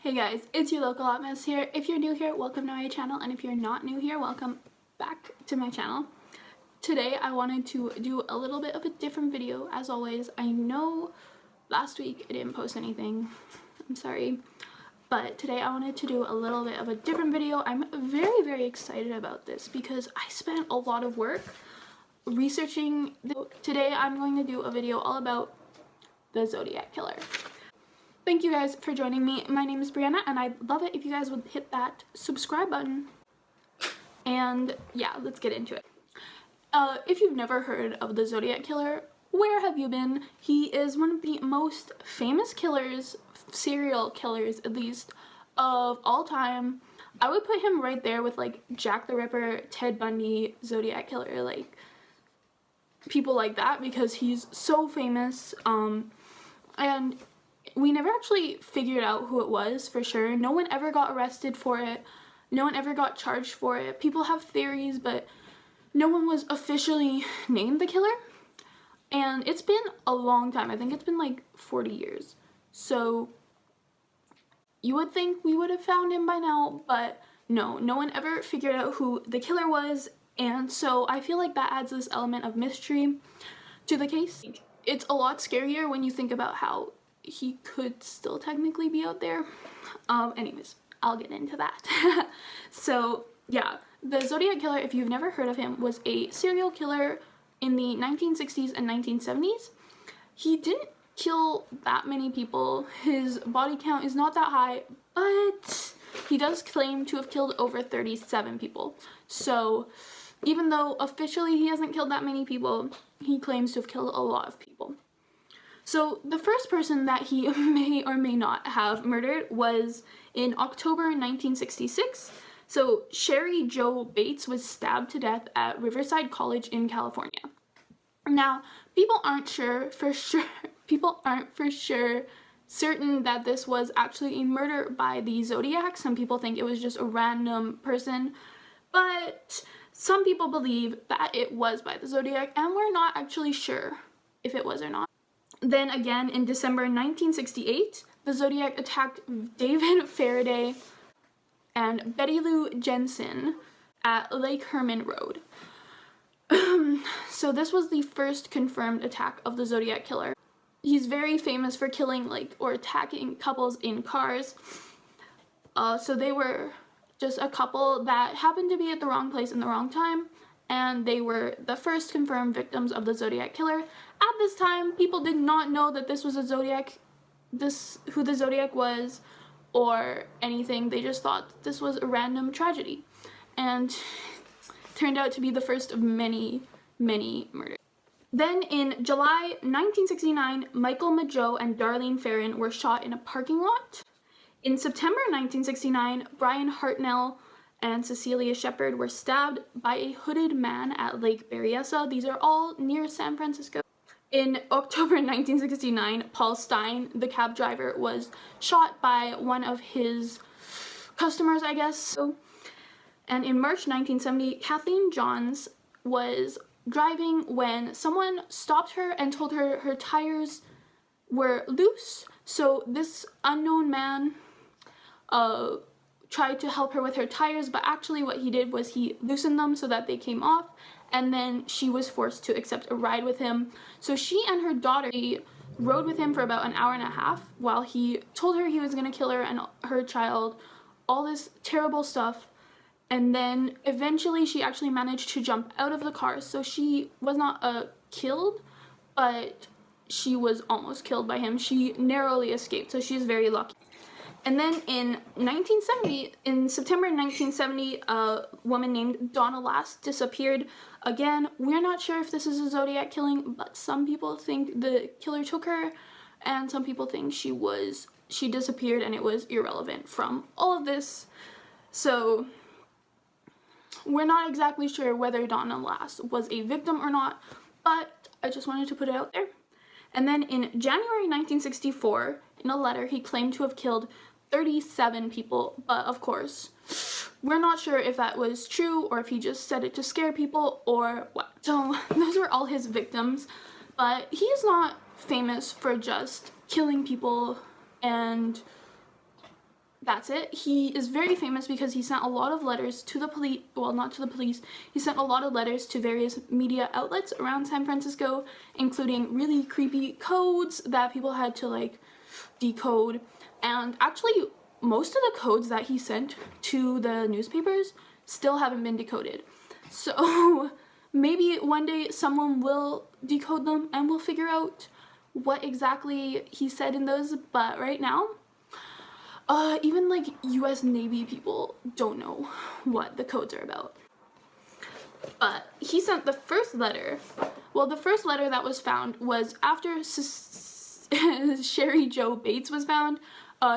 Hey guys, it's your local hot mess here. If you're new here, welcome to my channel, and if you're not new here, welcome back to my channel. Today I wanted to do a little bit of a different video. As always, I know last week I didn't post anything, I'm sorry, but today I wanted to do a little bit of a different video. I'm very excited about this because I spent a lot of work researching. Today I'm going to do a video all about the Zodiac killer. Thank you guys for joining me. My name is Brianna, and I'd love it if you guys would hit that subscribe button. And yeah, let's get into it. If you've never heard of the Zodiac killer, where have you been? He is one of the most famous killers, serial killers at least, of all time. I would put him right there with like Jack the Ripper, Ted Bundy, Zodiac killer, like people like that, because he's so famous. And we never actually figured out who it was for sure. No one ever got arrested for it. No one ever got charged for it. People have theories, but no one was officially named the killer. And it's been a long time. I think it's been like 40 years. So you would think we would have found him by now, but no one ever figured out who the killer was. And so I feel like that adds this element of mystery to the case. It's a lot scarier when you think about how he could still technically be out there. Anyways, I'll get into that. So yeah, the Zodiac killer, if you've never heard of him, was a serial killer in the 1960s and 1970s. He didn't kill that many people. His body count is not that high, but he does claim to have killed over 37 people. So even though officially he hasn't killed that many people, he claims to have killed a lot of people. So the first person that he may or may not have murdered was in October 1966. So Shae Jo Bates was stabbed to death at Riverside College in California. Now, people aren't for sure certain that this was actually a murder by the Zodiac. Some people think it was just a random person, but some people believe that it was by the Zodiac, and we're not actually sure if it was or not. Then again, in December 1968, the Zodiac attacked David Faraday and Betty Lou Jensen at Lake Herman Road. So this was the first confirmed attack of the Zodiac killer. He's very famous for killing or attacking couples in cars. So they were just a couple that happened to be at the wrong place in the wrong time, and they were the first confirmed victims of the Zodiac killer. At this time, people did not know that this was a Zodiac, who the Zodiac was, or anything. They just thought this was a random tragedy, and turned out to be the first of many murders. Then in July 1969, Michael Mageau and Darlene Ferrin were shot in a parking lot. In September 1969, Brian Hartnell and Cecilia Shepard were stabbed by a hooded man at Lake Berryessa. These are all near San Francisco. In October 1969, Paul Stein, the cab driver, was shot by one of his customers, I guess. And in March 1970, Kathleen Johns was driving when someone stopped her and told her her tires were loose. So this unknown man tried to help her with her tires, but actually what he did was he loosened them so that they came off, and then she was forced to accept a ride with him. So she and her daughter rode with him for about an hour and a half while he told her he was going to kill her and her child, all this terrible stuff. And then eventually she actually managed to jump out of the car. So she was not killed, but she was almost killed by him. She narrowly escaped, so she's very lucky. And then in September 1970, a woman named Donna Lass disappeared. Again, we're not sure if this is a Zodiac killing, but some people think the killer took her, and some people think she disappeared and it was irrelevant from all of this. So we're not exactly sure whether Donna Lass was a victim or not, but I just wanted to put it out there. And then in January 1964, in a letter, he claimed to have killed 37 people, but of course, we're not sure if that was true or if he just said it to scare people or what. So those were all his victims, but he is not famous for just killing people and that's it. He is very famous because he sent a lot of letters to the police, well, not to the police, he sent a lot of letters to various media outlets around San Francisco, including really creepy codes that people had to like decode. And actually, most of the codes that he sent to the newspapers still haven't been decoded. So maybe one day someone will decode them and we'll figure out what exactly he said in those, but right now, even like US Navy people don't know what the codes are about. But he sent the first letter. Well, the first letter that was found was after Sherry Jo Bates was found.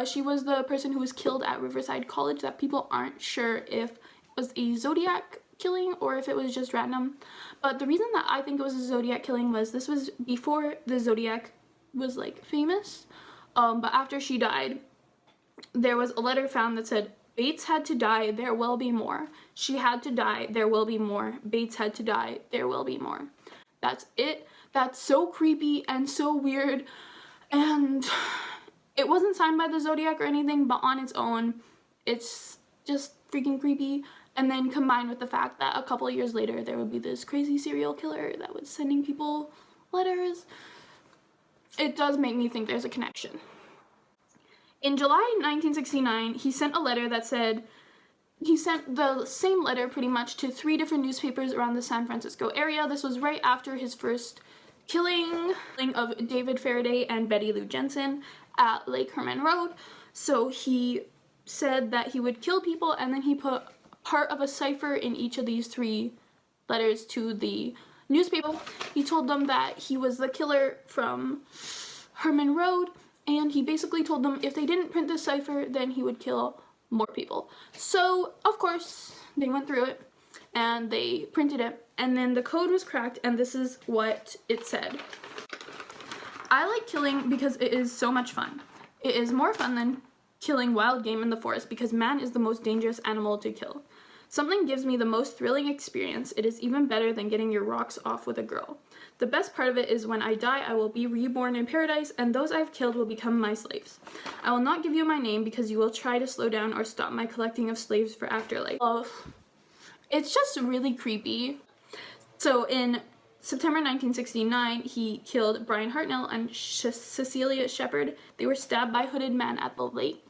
She was the person who was killed at Riverside College that people aren't sure if it was a Zodiac killing or if it was just random. But the reason that I think it was a Zodiac killing was this was before the Zodiac was like famous. But after she died, there was a letter found that said, Bates had to die, there will be more. She had to die, there will be more. Bates had to die, there will be more. That's it. That's so creepy and so weird. And it wasn't signed by the Zodiac or anything, but on its own, it's just freaking creepy. And then combined with the fact that a couple of years later, there would be this crazy serial killer that was sending people letters, it does make me think there's a connection. In July 1969, he sent a letter that said, he sent the same letter pretty much to 3 different newspapers around the San Francisco area. This was right after his first killing of David Faraday and Betty Lou Jensen at Lake Herman Road. So he said that he would kill people, and then he put part of a cipher in each of these 3 letters to the newspaper. He told them that he was the killer from Herman Road, and he basically told them if they didn't print the cipher, then he would kill more people. So, of course, they went through it, and they printed it, and then the code was cracked, and this is what it said. I like killing because it is so much fun. It is more fun than killing wild game in the forest because man is the most dangerous animal to kill. Something gives me the most thrilling experience. It is even better than getting your rocks off with a girl. The best part of it is when I die, I will be reborn in paradise, and those I've killed will become my slaves. I will not give you my name because you will try to slow down or stop my collecting of slaves for afterlife. It's just really creepy. So in September 1969, he killed Brian Hartnell and Cecilia Shepard. They were stabbed by a hooded man at the lake.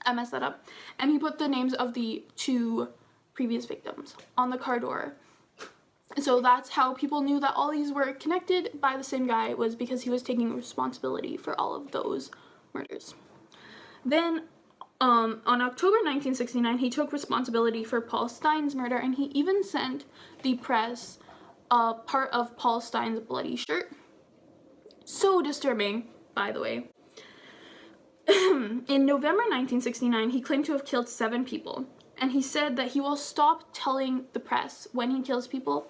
I messed that up. And he put the names of the 2 previous victims on the car door. So that's how people knew that all these were connected by the same guy, was because he was taking responsibility for all of those murders. Then on October 1969, he took responsibility for Paul Stein's murder, and he even sent the press part of Paul Stein's bloody shirt. So disturbing, by the way. In November 1969, he claimed to have killed 7 people, and he said that he will stop telling the press when he kills people.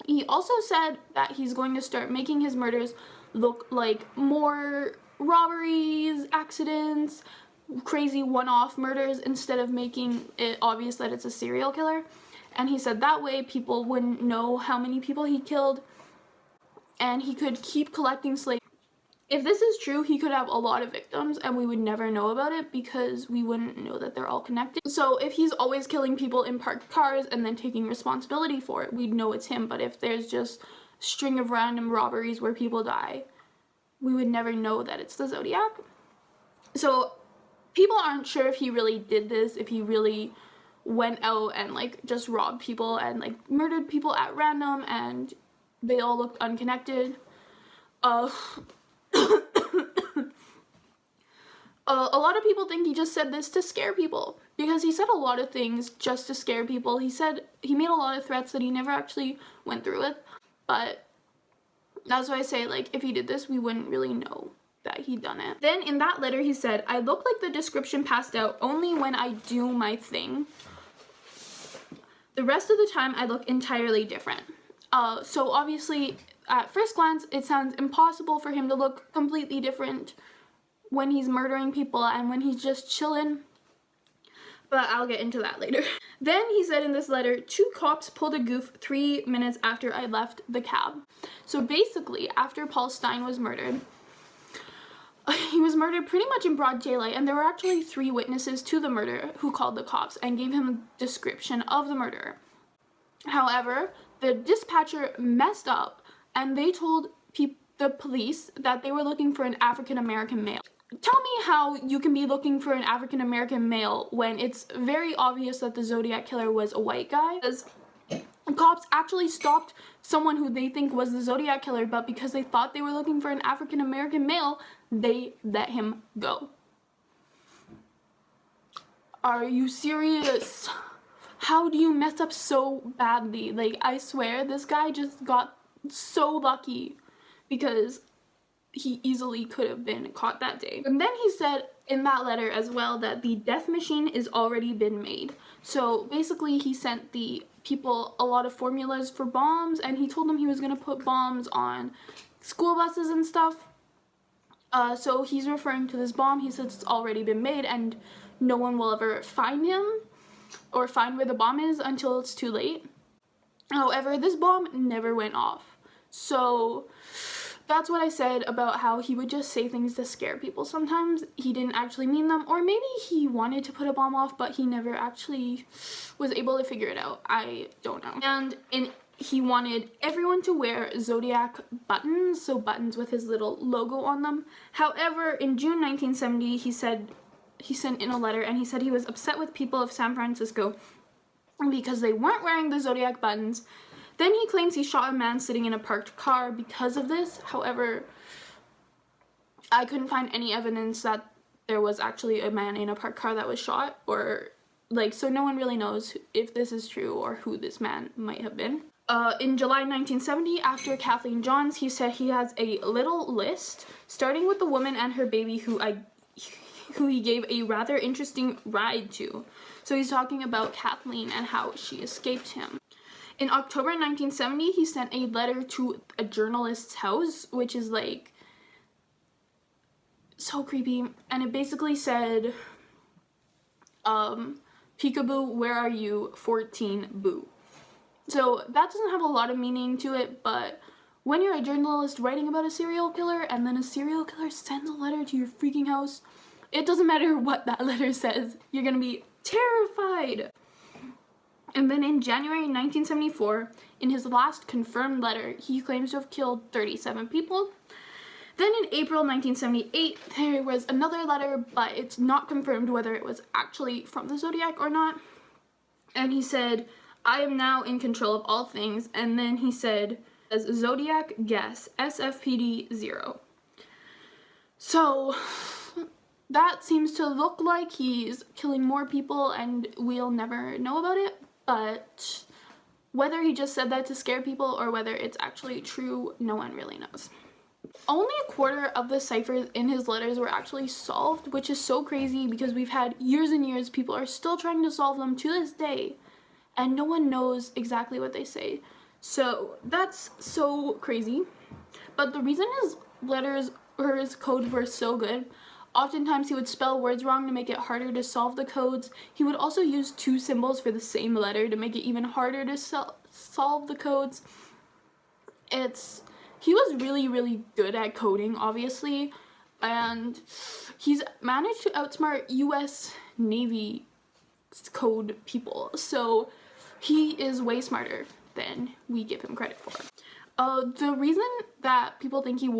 He also said that he's going to start making his murders look like more robberies, accidents, crazy one-off murders, instead of making it obvious that it's a serial killer. And he said that way people wouldn't know how many people he killed, and he could keep collecting slaves. If this is true, he could have a lot of victims and we would never know about it because we wouldn't know that they're all connected. So if he's always killing people in parked cars and then taking responsibility for it, we'd know it's him. But if there's just a string of random robberies where people die, we would never know that it's the Zodiac. So people aren't sure if he really did this, if he really went out and like just robbed people and like murdered people at random and they all looked unconnected. A lot of people think he just said this to scare people, because he said a lot of things just to scare people. He said he made a lot of threats that he never actually went through with, but that's why I say, like, if he did this, we wouldn't really know that he'd done it. Then in that letter he said, I look like the description passed out only when I do my thing. The rest of the time I look entirely different. So obviously at first glance it sounds impossible for him to look completely different when he's murdering people and when he's just chilling, but I'll get into that later. Then he said in this letter, 2 cops pulled a goof 3 minutes after I left the cab. So basically, after Paul Stein was murdered, he was murdered pretty much in broad daylight, and there were actually 3 witnesses to the murder who called the cops and gave him a description of the murderer. However, the dispatcher messed up, and they told the police that they were looking for an African-American male. Tell me how you can be looking for an African-American male when it's very obvious that the Zodiac killer was a white guy. Because cops actually stopped someone who they think was the Zodiac killer, but because they thought they were looking for an African-American male, they let him go. Are you serious? How do you mess up so badly? Like, I swear this guy just got so lucky because he easily could have been caught that day. And then he said in that letter as well that the death machine is already been made. So basically he sent the people a lot of formulas for bombs, and he told them he was going to put bombs on school buses and stuff. So he's referring to this bomb. He says it's already been made and no one will ever find him or find where the bomb is until it's too late. However, this bomb never went off. So that's what I said about how he would just say things to scare people. Sometimes he didn't actually mean them, or maybe he wanted to put a bomb off, but he never actually was able to figure it out. I don't know. And he wanted everyone to wear Zodiac buttons, so buttons with his little logo on them. However, in June 1970, he sent in a letter and he said he was upset with people of San Francisco because they weren't wearing the Zodiac buttons. Then he claims he shot a man sitting in a parked car because of this. However, I couldn't find any evidence that there was actually a man in a parked car that was shot, or like, so no one really knows if this is true or who this man might have been. In July 1970, after Kathleen Johns, he said he has a little list, starting with the woman and her baby who he gave a rather interesting ride to. So he's talking about Kathleen and how she escaped him. In October 1970, he sent a letter to a journalist's house, which is like so creepy, and it basically said, peekaboo, where are you, 14 boo. So that doesn't have a lot of meaning to it, but when you're a journalist writing about a serial killer and then a serial killer sends a letter to your freaking house, it doesn't matter what that letter says, you're gonna be terrified. And then in January 1974, in his last confirmed letter, he claims to have killed 37 people. Then in April 1978, there was another letter, but it's not confirmed whether it was actually from the Zodiac or not. And he said, I am now in control of all things. And then he said, as Zodiac guess, SFPD 0. So that seems to look like he's killing more people and we'll never know about it. But whether he just said that to scare people or whether it's actually true, no one really knows. Only a quarter of the ciphers in his letters were actually solved, which is so crazy because we've had years and years, people are still trying to solve them to this day, and no one knows exactly what they say. So that's so crazy. But the reason his letters or his codes were so good, oftentimes he would spell words wrong to make it harder to solve the codes. He would also use 2 symbols for the same letter to make it even harder to solve the codes. He was really, really good at coding, obviously, and he's managed to outsmart US Navy code people, so he is way smarter than we give him credit for. The reason that people think he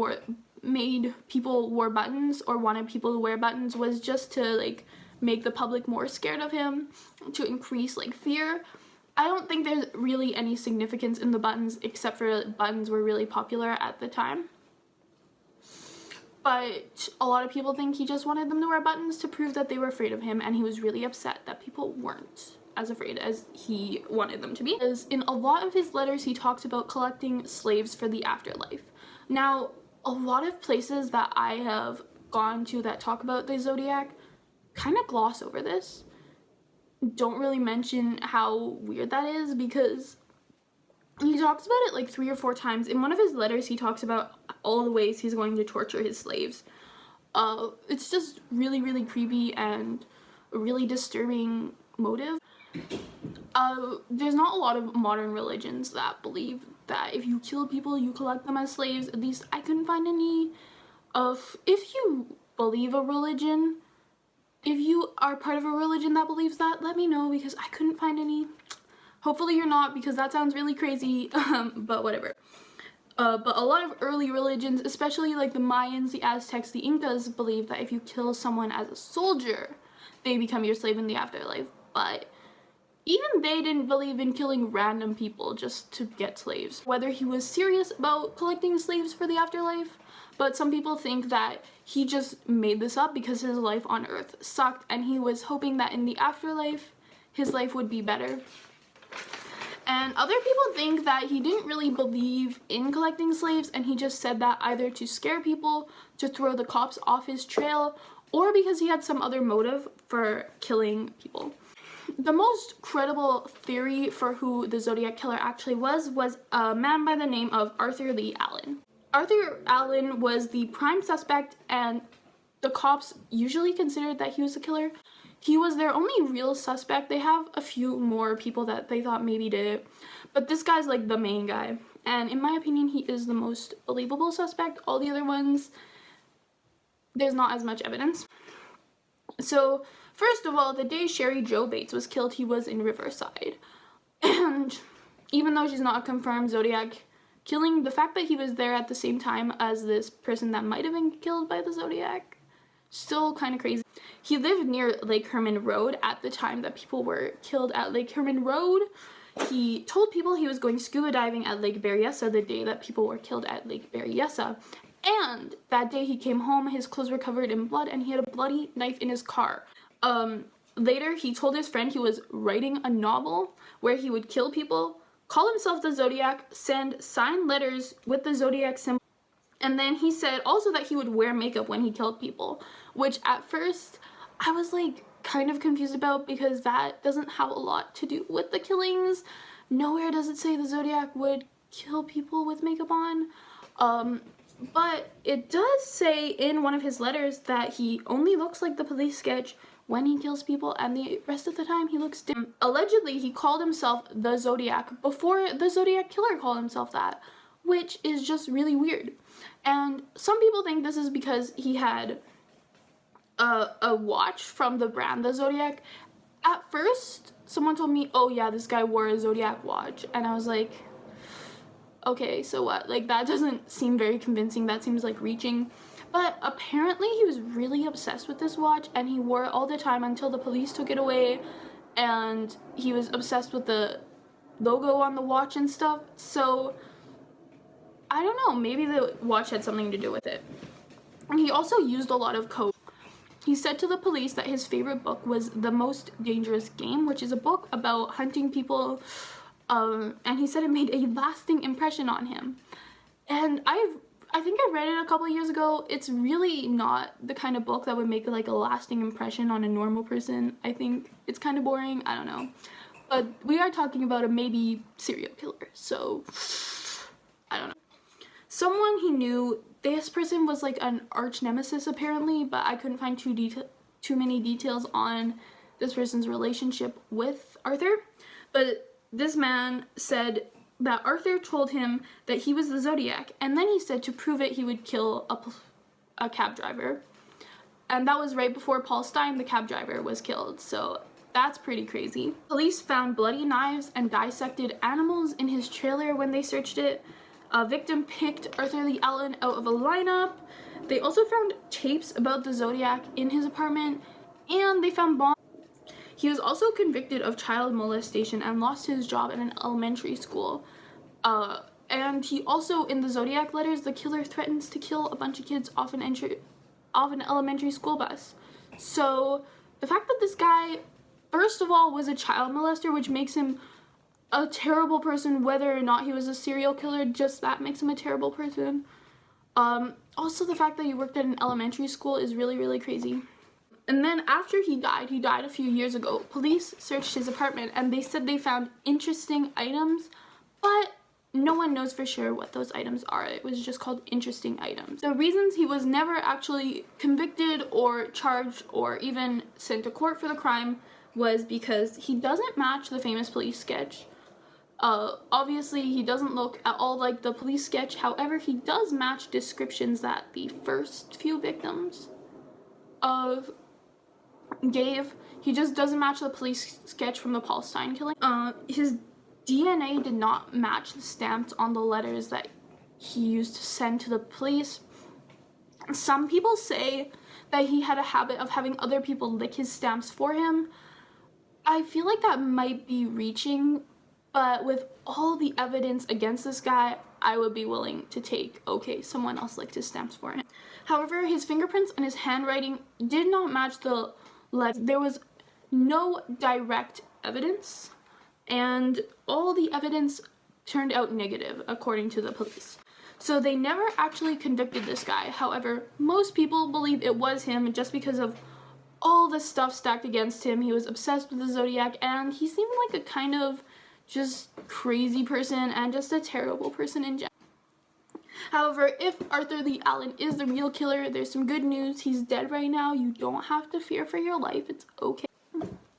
made people wear buttons or wanted people to wear buttons was just to like make the public more scared of him, to increase like fear. I don't think there's really any significance in the buttons except for buttons were really popular at the time. But a lot of people think he just wanted them to wear buttons to prove that they were afraid of him, and he was really upset that people weren't as afraid as he wanted them to be. Because in a lot of his letters he talks about collecting slaves for the afterlife. Now, a lot of places that I have gone to that talk about the Zodiac kind of gloss over this. Don't really mention how weird that is because he talks about it like 3 or 4 times. In one of his letters he talks about all the ways he's going to torture his slaves. It's just really, really creepy and a really disturbing motive. There's not a lot of modern religions that believe that if you kill people you collect them as slaves. At least I couldn't find any of, if you believe a religion, if you are part of a religion that believes that, let me know, because I couldn't find any. Hopefully you're not, because that sounds really crazy, but whatever. But a lot of early religions, especially like the Mayans, the Aztecs, the Incas, believe that if you kill someone as a soldier, they become your slave in the afterlife. But even they didn't believe in killing random people just to get slaves. Whether he was serious about collecting slaves for the afterlife, but some people think that he just made this up because his life on Earth sucked and he was hoping that in the afterlife, his life would be better. And other people think that he didn't really believe in collecting slaves and he just said that either to scare people, to throw the cops off his trail, or because he had some other motive for killing people. The most credible theory for who the Zodiac killer actually was a man by the name of Arthur Lee Allen. Arthur Allen was the prime suspect and the cops usually considered that he was the killer. He was their only real suspect. They have a few more people that they thought maybe did it, but this guy's like the main guy. And in my opinion, he is the most believable suspect. All the other ones, there's not as much evidence. So, first of all, the day Sherry Jo Bates was killed, he was in Riverside. And even though she's not a confirmed Zodiac killing, the fact that he was there at the same time as this person that might have been killed by the Zodiac, still kind of crazy. He lived near Lake Herman Road at the time that people were killed at Lake Herman Road. He told people he was going scuba diving at Lake Berryessa the day that people were killed at Lake Berryessa. And that day he came home, his clothes were covered in blood, and he had a bloody knife in his car. Later, he told his friend he was writing a novel where he would kill people, call himself the Zodiac, send signed letters with the Zodiac symbol, and then he said also that he would wear makeup when he killed people, which at first I was like kind of confused about because that doesn't have a lot to do with the killings. Nowhere does it say the Zodiac would kill people with makeup on. But it does say in one of his letters that he only looks like the police sketch when he kills people, and the rest of the time he looks different. Allegedly, he called himself the Zodiac before the Zodiac killer called himself that, which is just really weird. And some people think this is because he had a watch from the brand the Zodiac. At first, someone told me, oh yeah, this guy wore a Zodiac watch, and I was like, okay, so what? Like, that doesn't seem very convincing. That seems like reaching. But apparently he was really obsessed with this watch and he wore it all the time until the police took it away, and he was obsessed with the logo on the watch and stuff. So I don't know, maybe the watch had something to do with it. And he also used a lot of code. He said to the police that his favorite book was The Most Dangerous Game, which is a book about hunting people, and he said it made a lasting impression on him. And I think I read it a couple years ago. It's really not the kind of book that would make like a lasting impression on a normal person. I think it's kind of boring. I don't know. But we are talking about a maybe serial killer, so I don't know. Someone he knew, this person was like an arch nemesis apparently, but I couldn't find too many details on this person's relationship with Arthur. But this man said that Arthur told him that he was the Zodiac, and then he said to prove it he would kill a cab driver. And that was right before Paul Stein, the cab driver, was killed, so that's pretty crazy. Police found bloody knives and dissected animals in his trailer when they searched it. A victim picked Arthur Lee Allen out of a lineup. They also found tapes about the Zodiac in his apartment, and they found bombs. He was also convicted of child molestation and lost his job in an elementary school. And he also, in the Zodiac letters, the killer threatens to kill a bunch of kids off an elementary school bus. So the fact that this guy, first of all, was a child molester, which makes him a terrible person, whether or not he was a serial killer, just that makes him a terrible person. Also the fact that he worked at an elementary school is really, really crazy. And then after he died a few years ago, police searched his apartment and they said they found interesting items, but no one knows for sure what those items are. It was just called interesting items. The reasons he was never actually convicted or charged or even sent to court for the crime was because he doesn't match the famous police sketch. Obviously he doesn't look at all like the police sketch. However, he does match descriptions that the first few victims of gave. He just doesn't match the police sketch from the Paul Stein killing. His DNA did not match the stamps on the letters that he used to send to the police. Some people say that he had a habit of having other people lick his stamps for him. I feel like that might be reaching, but with all the evidence against this guy, I would be willing to take, okay, someone else licked his stamps for him. However, his fingerprints and his handwriting did not match the letter. There was no direct evidence, and all the evidence turned out negative, according to the police. So they never actually convicted this guy. However, most people believe it was him just because of all the stuff stacked against him. He was obsessed with the Zodiac, and he seemed like a kind of just crazy person and just a terrible person in general. However, if Arthur Lee Allen is the real killer, there's some good news. He's dead right now. You don't have to fear for your life. It's okay.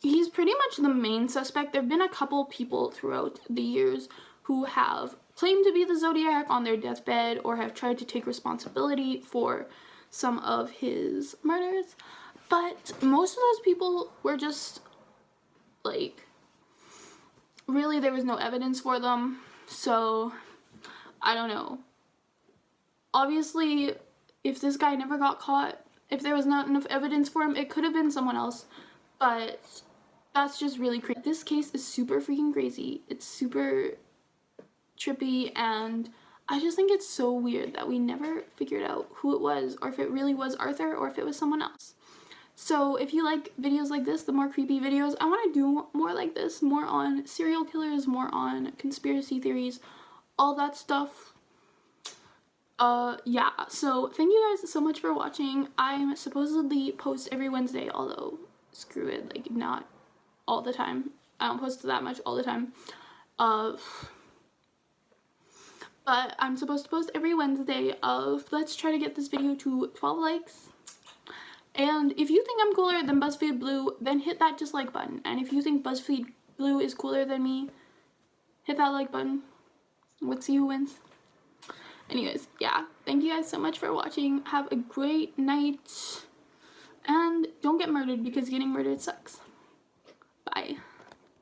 He's pretty much the main suspect. There have been a couple people throughout the years who have claimed to be the Zodiac on their deathbed or have tried to take responsibility for some of his murders. But most of those people were just, like, really there was no evidence for them. So, I don't know. Obviously, if this guy never got caught, if there was not enough evidence for him, it could have been someone else. But that's just really crazy. This case is super freaking crazy. It's super trippy, and I just think it's so weird that we never figured out who it was, or if it really was Arthur, or if it was someone else. So if you like videos like this, the more creepy videos, I want to do more like this, more on serial killers, more on conspiracy theories, all that stuff. Yeah, so thank you guys so much for watching. I'm supposedly post every Wednesday, although screw it, like, not all the time. I don't post that much all the time. But I'm supposed to post every Wednesday let's try to get this video to 12 likes. And if you think I'm cooler than Buzzfeed Blue, then hit that dislike button. And if you think Buzzfeed Blue is cooler than me, hit that like button. Let's see who wins. Anyways, yeah, thank you guys so much for watching. Have a great night. And don't get murdered, because getting murdered sucks.